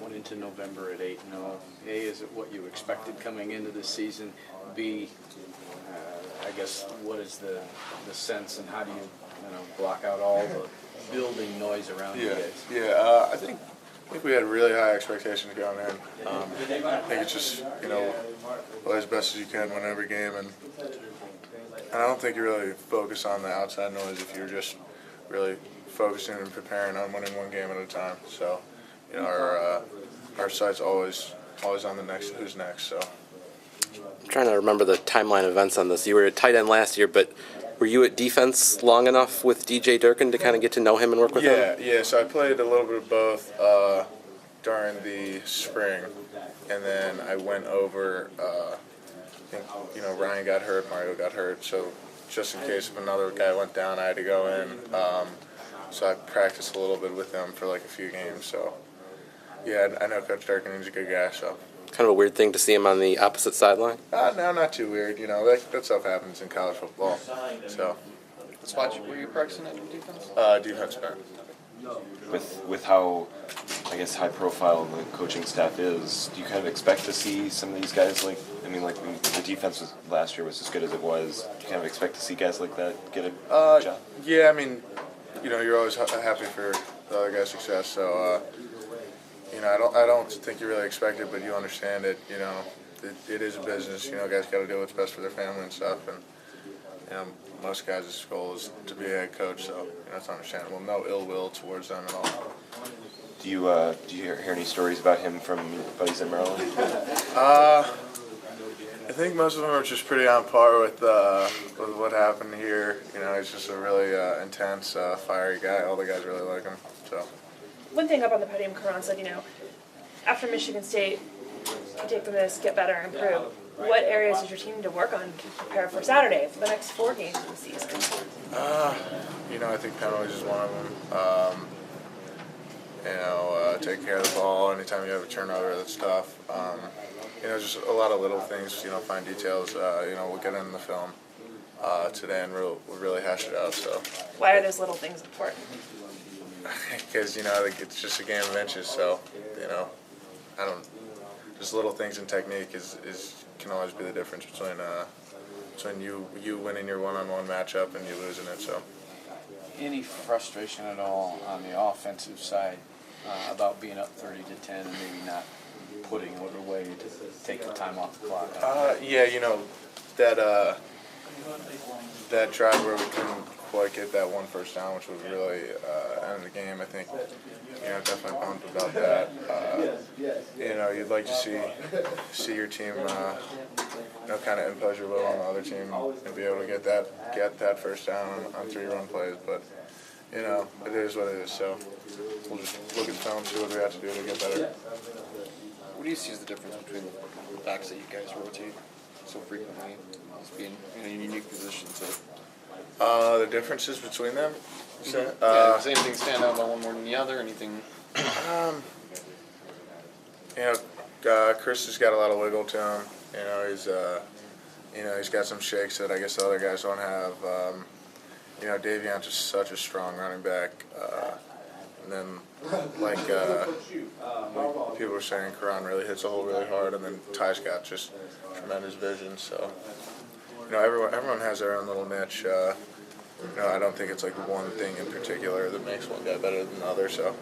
went into November at 8-0. A, is it what you expected coming into the season? B, I guess, what is the sense, and how do you block out all the building noise around you guys? I think we had really high expectations going in. I think it's just, play as best as you can, win every game, and I don't think you really focus on the outside noise if you're just really focusing and preparing on winning one game at a time. So, our sight's always on the next, who's next. So, I'm trying to remember the timeline of events on this. You were at tight end last year, but were you at defense long enough with DJ Durkin to kind of get to know him and work with him? Yeah. So I played a little bit of both during the spring, and then I went over. I think Ryan got hurt, Mario got hurt, so just in case if another guy went down, I had to go in. So I practiced a little bit with him for like a few games. So yeah, I know Coach Durkin. He's a good guy. So. Kind of a weird thing to see him on the opposite sideline? No, not too weird. That stuff happens in college football. So. What spot were you practicing at defense? Defense back. With how, I guess, high profile the coaching staff is, do you kind of expect to see some of these guys like the defense last year was as good as it was? Do you kind of expect to see guys like that get a job? Yeah, you're always happy for the other guy's success. So, I don't think you really expect it, but you understand it. It is a business. Guys got to do what's best for their family and stuff. And most guys' goal is to be a head coach, so that's understandable. No ill will towards them at all. Do you hear any stories about him from buddies in Maryland? I think most of them are just pretty on par with what happened here. He's just a really intense, fiery guy. All the guys really like him. So. One thing up on the podium, Karan said, after Michigan State, you take the miss, get better, improve. What areas is your team to work on to prepare for Saturday, for the next 4 games of the season? I think penalties is one of them. Take care of the ball. Anytime you have a turnover, that's tough. Just a lot of little things, fine details. We'll get in the film today and we'll really hash it out. So. Why are those little things important? Because, it's just a game of inches. So, just little things in technique can always be the difference between you winning your one-on-one matchup and you losing it. So. Any frustration at all on the offensive side about being up 30-10 and maybe not putting it away to take the time off the clock? That drive where we couldn't quite get that one first down, which was really end of the game. I think definitely pumped about that. You'd like to see your team kind of impose your will on the other team and be able to get that first down on 3-run plays, but it is what it is. So we'll just look at film, see what we have to do to get better. What do you see as the difference between the backs that you guys rotate so frequently as being in a unique position to? The differences between them? Does anything stand out about one more than the other? Anything? Chris has got a lot of wiggle to him. He's got some shakes that I guess the other guys don't have. Davion's just such a strong running back. And then, people were saying, Karan really hits the hole really hard, and then Ty's got just tremendous vision. So, everyone has their own little niche. I don't think it's like one thing in particular that makes one guy better than the other. So,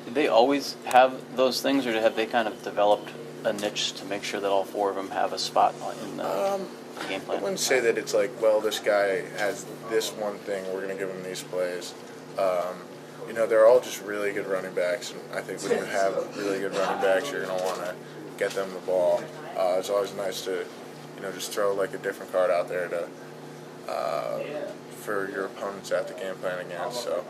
did they always have those things, or have they kind of developed a niche to make sure that all 4 of them have a spot in the game plan? I wouldn't say that it's like, well, this guy has this one thing, we're going to give him these plays. They're all just really good running backs, and I think when you have really good running backs, you're going to want to get them the ball. It's always nice to, just throw like a different card out there to for your opponents to have to game plan against. So